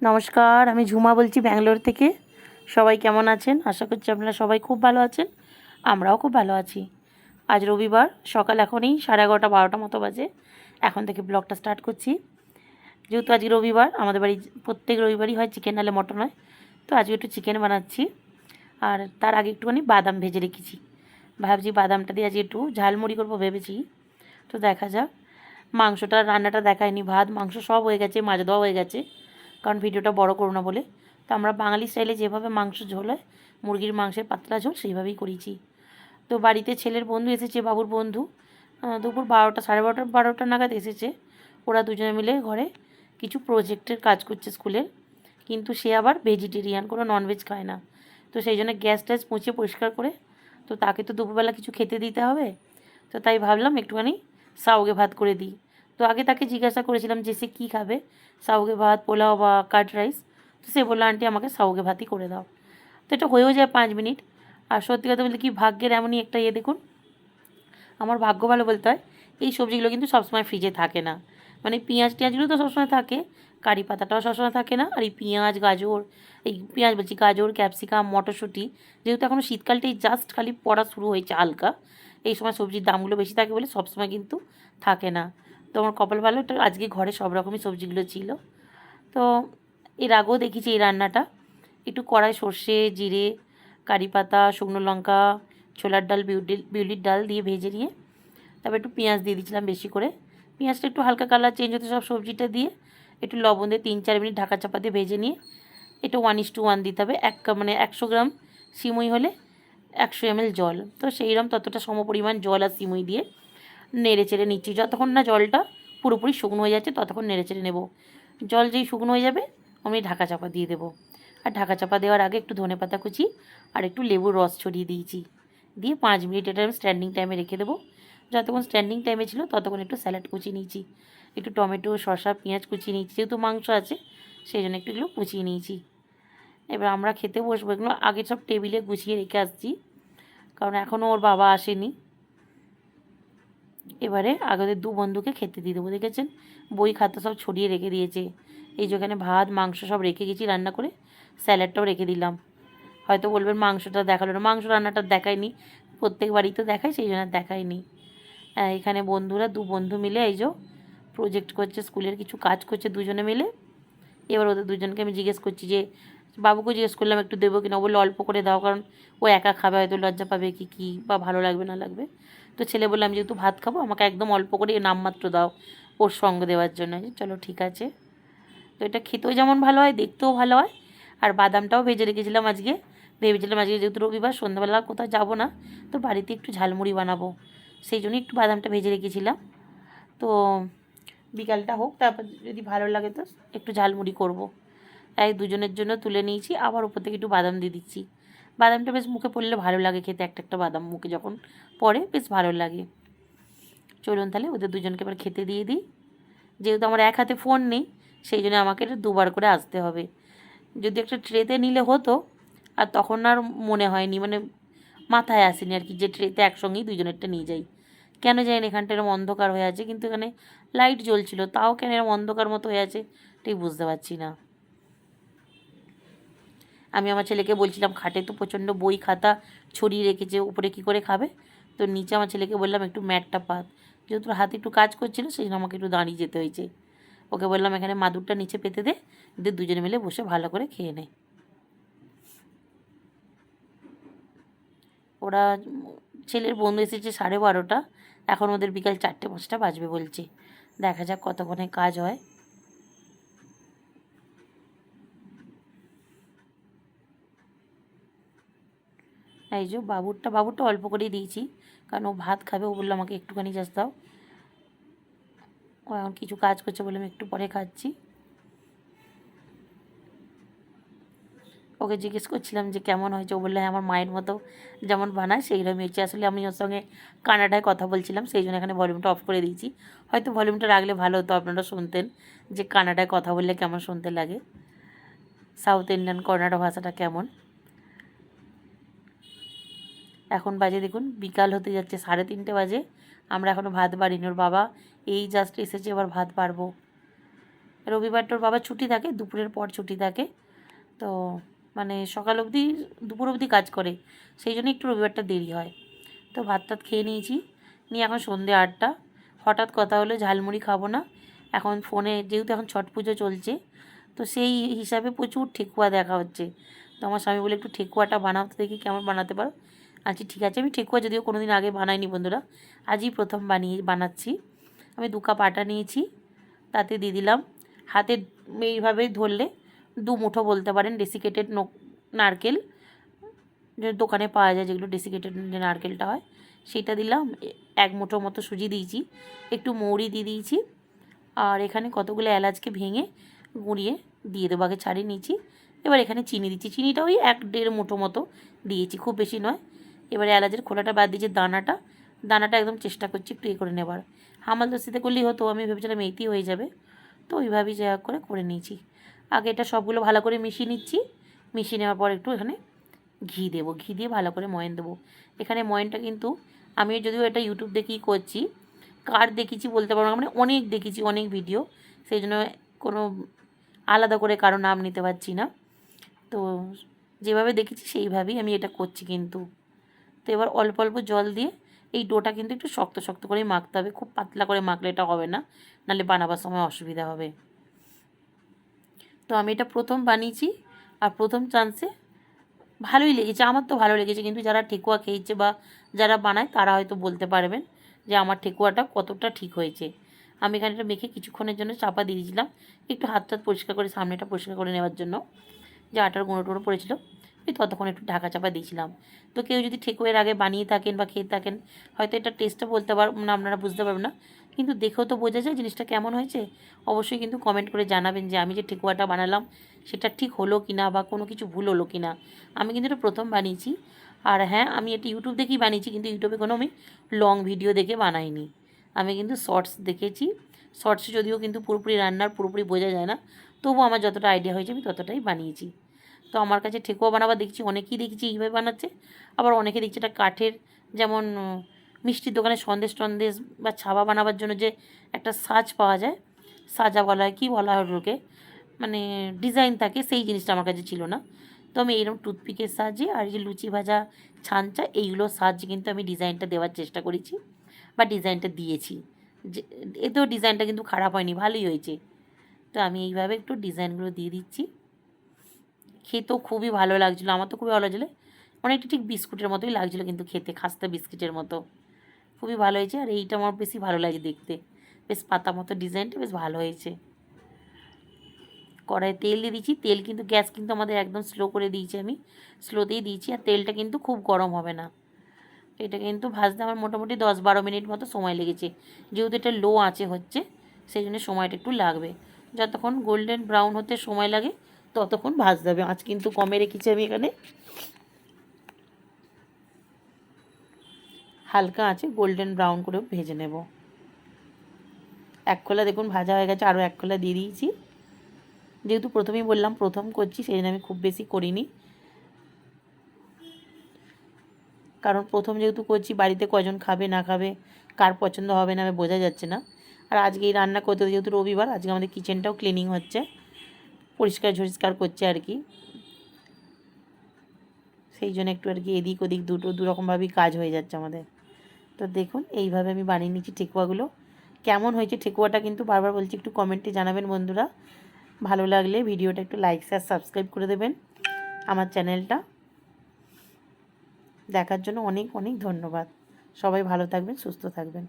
নমস্কার, আমি ঝুমা বলছি ব্যাঙ্গালোর থেকে। সবাই কেমন আছেন? আশা করছি আপনারা সবাই খুব ভালো আছেন। আমরাও খুব ভালো আছি। আজ রবিবার, সকাল এখনই 11:30 12টা মতো বাজে। এখন থেকে ব্লগটা স্টার্ট করছি। যেহেতু আজকে রবিবার, আমাদের বাড়ি প্রত্যেক রবিবারই হয় চিকেন নাহলে মটন হয়। তো আজকে একটু চিকেন বানাচ্ছি। আর তার আগে একটুখানি বাদাম ভেজে রেখেছি। ভাবছি বাদামটা দিয়ে আজকে একটু ঝালমুড়ি করবো ভেবেছি। তো দেখা যাক। রান্নাটা দেখায়নি, ভাত মাংস সব হয়ে গেছে, মাছ দেওয়া হয়ে গেছে, কারণ ভিডিওটা বড় করো না বলে। তো আমরা বাঙালি স্টাইলে যেভাবে মাংস ঝোল হয়, মুরগির মাংসের পাতলা ঝোল, সেইভাবেই করেছি। তো বাড়িতে ছেলের বন্ধু এসেছে, বাবুর বন্ধু। দুপুর 12টা 12:30 নাগাদ এসেছে। ওরা দুজনে মিলে ঘরে কিছু প্রজেক্টের কাজ করছে স্কুলের। কিন্তু সে আবার ভেজিটেরিয়ান, কোনো ননভেজ খায় না। তো সেই জন্য গ্যাস ট্যাস মুছে পরিষ্কার করে, তো তাকে তো দুপুরবেলা কিছু খেতে দিতে হবে। তো তাই ভাবলাম একটুখানি সাউগে ভাত করে দিই। তো আগে তাকে জিজ্ঞাসা করেছিলাম যে সে কী খাবে, সাউগে ভাত, পোলাও বা কার্ড রাইস। তো সে বললো আন্টি আমাকে সাউগে ভাতই করে দাও। তো এটা হয়েও যায় 5 মিনিট। আর সত্যি কথা বলতে কি, ভাগ্যের এমনই একটা দেখুন, আমার ভাগ্য ভালো বলতে হয়, এই সবজিগুলো কিন্তু সবসময় ফ্রিজে থাকে না। মানে পেঁয়াজ টিয়াজগুলো তো সবসময় থাকে, কারি পাতাটাও সবসময় থাকে না। আর এই পেঁয়াজ গাজর, এই পেঁয়াজ বলছি গাজর, ক্যাপসিকাম, মটরশুঁটি, যেহেতু এখনও শীতকালটাই জাস্ট খালি পড়া শুরু হয়েছে হালকা, এই সময় সবজির দামগুলো বেশি থাকে বলে সবসময় কিন্তু থাকে না। তো আমার কপাল ভালো, এটা আজকে ঘরে সব রকমই সবজিগুলো ছিল। তো এর আগেও দেখেছি এই রান্নাটা। একটু কড়াই সর্ষে, জিরে, কারি পাতা, শুকনো লঙ্কা, ছোলার ডাল, বিউলির ডাল দিয়ে ভেজে নিয়ে তারপর একটু পেঁয়াজ দিয়ে দিয়েছিলাম বেশি করে। পেঁয়াজটা একটু হালকা কালার চেঞ্জ হতে সব সবজিটা দিয়ে একটু লবণ দিয়ে 3-4 মিনিট ঢাকা চাপা দিয়ে ভেজে নিয়ে একটু 1:1 দিতে হবে। মানে 100 গ্রাম সিমুই হলে 100 ml জল। তো সেইরকম ততটা সমপরিমাণ জল আর সিমুই দিয়ে নেড়ে চেড়ে নিচ্ছি। যতক্ষণ না জলটা পুরোপুরি শুকনো হয়ে যাচ্ছে ততক্ষণ নেড়ে চেড়ে নেবো। জল যেই শুকনো হয়ে যাবে আমি ঢাকা চাপা দিয়ে দেবো। আর ঢাকা চাপা দেওয়ার আগে একটু ধনেপাতা কুচি আর একটু লেবুর রস ছড়িয়ে দিয়েছি। দিয়ে 5 মিনিট এটা আমি স্ট্যান্ডিং টাইমে রেখে দেবো। যতক্ষণ স্ট্যান্ডিং টাইমে ছিল ততক্ষণ একটু স্যালাড কুচিয়ে নিয়েছি, একটু টমেটো, শসা, পেঁয়াজ কুচিয়ে নিয়েছি, যেহেতু মাংস আছে সেই জন্য একটু এগুলো কুচিয়ে নিয়েছি। এবার আমরা খেতে বসবো। এগুলো আগে সব টেবিলে গুছিয়ে রেখে আসছি, কারণ এখনও ওর বাবা আসেনি। এবারে আগেদের দু বন্ধুকে খেতে দিয়ে দেবো। দেখেছেন বই খাতা সব ছড়িয়ে রেখে দিয়েছে। এই যেখানে ভাত মাংস সব রেখে গেছি রান্না করে, স্যালাডটাও রেখে দিলাম। হয়তো বলবেন মাংসটা দেখালো না, মাংস রান্নাটা দেখায়নি, প্রত্যেক বাড়ি তো দেখায়, সেই জন্য দেখায়নি। এখানে বন্ধুরা দু বন্ধু মিলে এই যে প্রজেক্ট করছে, স্কুলের কিছু কাজ করছে দুজনে মিলে। এবার ওদের দুজনকে আমি জিজ্ঞেস করছি যে, বাবুকে জিজ্ঞেস করলাম একটু দেবো কিনা, বললো অল্প করে দাও, কারণ ও একা খাবে, হয়তো লজ্জা পাবে কি বা ভালো লাগবে না লাগবে। তো ছেলে বললাম যেহেতু ভাত খাবো আমাকে একদম অল্প করে নামমাত্র দাও ওর সঙ্গ দেওয়ার জন্য। চলো ঠিক আছে। তো এটা খেতেও যেমন ভালো হয়, দেখতেও ভালো হয়। আর বাদামটাও ভেজে রেখেছিলাম আজকে। ভেবেছিলাম আজকে যেহেতু রবিবার, সন্ধ্যাবেলা কোথাও যাবো না, তো বাড়িতে একটু ঝালমুড়ি বানাবো, সেই জন্যই একটু বাদামটা ভেজে রেখেছিলাম। তো বিকালটা হোক, তারপর যদি ভালো লাগে তো একটু ঝালমুড়ি করব। তাই দুজনের জন্য তুলে নিয়েছি, আবার উপর থেকে একটু বাদাম দিয়ে দিচ্ছি। বাদামটা বেশ মুখে পড়লে ভালো লাগে খেতে, একটা একটা বাদাম মুখে যখন পড়ে বেশ ভালো লাগে। চলুন তাহলে ওদের দুজনকে এবার খেতে দিয়ে দিই। যেহেতু আমার এক হাতে ফোন নেই, সেই জন্য আমাকে এটা দুবার করে আসতে হবে। যদি একটা ট্রেতে নিলে হতো, আর তখন আর মনে হয়নি, মানে মাথায় আসেনি আর কি, যে ট্রেতে একসঙ্গেই দুজনেরটা নিয়ে যাই। কেন জানি না এখানটা এরকম অন্ধকার হয়ে আছে, কিন্তু এখানে লাইট জ্বলছিল, তাও কেন এরকম অন্ধকার মতো হয়ে আছে ঠিক বুঝতে পারছি না। আমি আমার ছেলেকে বলছিলাম খাটে তো প্রচণ্ড বই খাতা ছড়িয়ে রেখেছে, উপরে কী করে খাবে। তো নিচে আমার ছেলেকে বললাম একটু ম্যাটটা পাত, যেহেতু হাতে একটু কাজ করছিল সেই জন্য আমাকে একটু দাঁড়িয়ে যেতে হয়েছে। ওকে বললাম এখানে মাদুরটা নিচে পেতে দে, দিয়ে দুজনে মিলে বসে ভালো করে খেয়ে নে। ওরা ছেলের বন্ধু এসেছে 12:30, এখন ওদের বিকাল 4টে 5টা বাজবে বলছে। দেখা যাক কতক্ষণে কাজ হয়। এই যে বাবুরটা অল্প করেই দিয়েছি, কারণ ও ভাত খাবে। ও বললো আমাকে একটুখানি জাস্ট দাও। ও এখন কিছু কাজ করছে, বললাম একটু পরে খাচ্ছি। ওকে জিজ্ঞেস করছিলাম যে কেমন হয়েছে, ও বললো হ্যাঁ আমার মায়ের মতো যেমন বানায় সেইরকমই হয়েছে। আসলে আমি ওর সঙ্গে কানাডায় কথা বলছিলাম, সেই জন্য এখানে ভলিউমটা অফ করে দিয়েছি। হয়তো ভলিউমটা রাখলে ভালো হতো, আপনারা শুনতেন যে কানাডায় কথা বললে কেমন শুনতে লাগে, সাউথ ইন্ডিয়ান কর্ণাটক ভাষাটা কেমন। এখন বাজে দেখুন বিকাল হতে যাচ্ছে, 3:30 বাজে। আমরা এখনও ভাত বাড়িনি, ওর বাবা এই জাস্ট এসেছে, এবার ভাত বাড়বো। রবিবার তোর বাবার ছুটি থাকে, দুপুরের পর ছুটি থাকে, তো মানে সকাল অবধি দুপুর অবধি কাজ করে, সেই জন্য একটু রবিবারটা দেরি হয়। তো ভাত টাত খেয়ে নিয়েছি, নিয়ে এখন সন্ধে 8টা। হঠাৎ কথা হলো ঝালমুড়ি খাবো না, এখন ফোনে যেহেতু এখন ছট পুজো চলছে, তো সেই হিসাবে প্রচুর ঠেকুয়া দেখা হচ্ছে। তো আমার স্বামী বলে একটু ঠেকুয়াটা বানাতে দেখি কেমন বানাতে পারো। আচ্ছা ঠিক আছে, আমি ঠেকুয়া যদিও কোনো দিন আগে বানাইনি বন্ধুরা, আজই প্রথম বানাচ্ছি। আমি 2 কাপ আটা নিয়েছি, তাতে দিয়ে দিলাম হাতে এইভাবে ধরলে 2 মুঠো বলতে পারেন ডেসিকেটেড নারকেল, যে দোকানে পাওয়া যায় যেগুলো ডেসিকেটেড যে নারকেলটা হয় সেটা দিলাম। 1 মুঠো মতো সুজি দিয়েছি, একটু মৌরি দিয়ে দিয়েছি, আর এখানে কতগুলো এলাচকে ভেঙে গুঁড়িয়ে দিয়ে দেবো, আগে ছাড়িয়ে নিয়েছি। এবার এখানে চিনি দিচ্ছি, চিনিটা ওই 1-1.5 মুঠো মতো দিয়েছি, খুব বেশি নয়। এবারে এলাচের খোলাটা বাদ দিয়েছি, দানাটা একদম চেষ্টা করছি একটু করে নেবার। হামালদিস্তাতে করলেই হতো, আমি ভেবেছিলাম এইতেই হয়ে যাবে, তো ওইভাবেই যা করে নিয়েছি। আগে এটা সবগুলো ভালো করে মিশিয়ে নিচ্ছি, মিশিয়ে নেওয়ার পর একটু এখানে ঘি দেবো, ঘি দিয়ে ভালো করে ময়ান দেবো। এখানে ময়ানটা কিন্তু আমি যদিও এটা ইউটিউব দেখেই করছি, কার দেখেছি বলতে পারবো না, মানে অনেক দেখেছি অনেক ভিডিও, সেই জন্য কোনো আলাদা করে কারো নাম নিতে পারছি না। তো যেভাবে দেখেছি সেইভাবেই আমি এটা করছি কিন্তু। তো এবার অল্প অল্প জল দিয়ে এই ডোটা কিন্তু একটু শক্ত শক্ত করেই মাখতে হবে, খুব পাতলা করে মাখলে এটা হবে না, নাহলে বানাবার সময় অসুবিধা হবে। তো আমি এটা প্রথম বানিয়েছি, আর প্রথম চান্সে ভালোই লেগেছে, আমার তো ভালো লেগেছে, কিন্তু যারা ঠেকুয়া খেয়েছে বা যারা বানায় তারা হয়তো বলতে পারবেন যে আমার ঠেকুয়াটা কতটা ঠিক হয়েছে। আমি এখানে এটা মেখে কিছুক্ষণের জন্য চাপা দিয়ে দিয়েছিলাম, একটু হাত পরিষ্কার করে সামনেটা পরিষ্কার করে নেওয়ার জন্য, যে আটার গুঁড়ো টুড়ো পড়েছিল, ততক্ষণ একটু ঢাকা চাপা দিয়েছিলাম। তো কেউ যদি ঠেকুয়ার আগে বানিয়ে থাকেন বা খেয়ে থাকেন, হয়তো এটা টেস্টটা বলতে না, আপনারা বুঝতে পারবেন না, কিন্তু দেখেও তো বোঝা যায় জিনিসটা কেমন হয়েছে। অবশ্যই কিন্তু কমেন্ট করে জানাবেন যে আমি যে ঠেকুয়াটা বানালাম সেটা ঠিক হলো কি না, বা কোনো কিছু ভুল হলো কি না। আমি কিন্তু এটা প্রথম বানিয়েছি, আর হ্যাঁ আমি এটা ইউটিউব দেখেই বানিয়েছি, কিন্তু ইউটিউবে কোনো আমি লং ভিডিও দেখে বানাইনি, আমি কিন্তু শর্টস দেখেছি। শর্টসে যদিও কিন্তু পুরোপুরি রান্নার পুরোপুরি বোঝা যায় না, তবুও আমার যতটা আইডিয়া হয়েছে আমি ততটাই বানিয়েছি। তো আমার কাছে ঠেকুয়া বানাবার দেখছি অনেকেই দেখছি এইভাবে বানাচ্ছে, আবার অনেকে দেখছি এটা কাঠের, যেমন মিষ্টির দোকানে সন্দেশ বা ছাবা বানাবার জন্য যে একটা সাজ পাওয়া যায়, সাজা বলা হয় কী বলা হয় ওকে, মানে ডিজাইন থাকে, সেই জিনিসটা আমার কাছে ছিল না। তো আমি এইরকম টুথপিকের সাহায্যে আর এই যে লুচি ভাজা ছাঁচা এইগুলোর সাহায্যে কিন্তু আমি ডিজাইনটা দেওয়ার চেষ্টা করেছি, বা ডিজাইনটা দিয়েছি। যে এতেও ডিজাইনটা কিন্তু খারাপ হয়নি, ভালোই হয়েছে। তো আমি এইভাবে একটু ডিজাইনগুলো দিয়ে দিচ্ছি। খেতেও খুবই ভালো লাগছিলো, আমার তো খুবই ভালো লাগছিলো, অনেকটা ঠিক বিস্কুটের মতোই লাগছিলো কিন্তু খেতে, খাস্তা বিস্কুটের মতো, খুবই ভালো হয়েছে। আর এইটা আমার বেশি ভালো লাগে দেখতে, বেশ পাতা মতো ডিজাইনটা বেশ ভালো হয়েছে। কড়াইয়ে তেল দিয়ে দিচ্ছি, তেল কিন্তু গ্যাস কিন্তু আমাদের একদম স্লো করে দিয়েছি, আমি স্লোতেই দিয়েছি, আর তেলটা কিন্তু খুব গরম হবে না। এটা কিন্তু ভাজতে আমার মোটামুটি 10-12 মিনিট মতো সময় লেগেছে, যেহেতু এটা লো আঁচে হচ্ছে, সেই জন্য সময়টা একটু লাগবে। যতক্ষণ গোল্ডেন ব্রাউন হতে সময় লাগে ততক্ষণ ভাজতে হবে। আঁচ কিন্তু কমে রেখেছি আমি এখানে, হালকা আঁচে গোল্ডেন ব্রাউন করে ভেজে নেব। 1 খোলা দেখুন ভাজা হয়ে গেছে, আরও 1 খোলা দিয়ে দিয়েছি। যেহেতু প্রথমেই বললাম প্রথম করছি, সেই জন্য আমি খুব বেশি করিনি, কারণ প্রথম যেহেতু করছি, বাড়িতে কজন খাবে না খাবে, কার পছন্দ হবে না হবে বোঝা যাচ্ছে না। আর আজকে এই রান্না করতে যেহেতু রবিবার, আজকে আমাদের কিচেনটাও ক্লিনিং হচ্ছে, পরিষ্কার করছে আর কি, সেই জন্য একটু আর কি এদিক ওদিক দুরকমভাবেই কাজ হয়ে যাচ্ছে আমাদের। তো দেখুন এইভাবে আমি বানিয়ে নিচ্ছি ঠেকুয়াগুলো। কেমন হয়েছে ঠেকুয়াটা কিন্তু বারবার বলছি একটু কমেন্টে জানাবেন বন্ধুরা। ভালো লাগলে ভিডিওটা একটু লাইক শেয়ার সাবস্ক্রাইব করে দেবেন। আমার চ্যানেলটা দেখার জন্য অনেক অনেক ধন্যবাদ। সবাই ভালো থাকবেন, সুস্থ থাকবেন।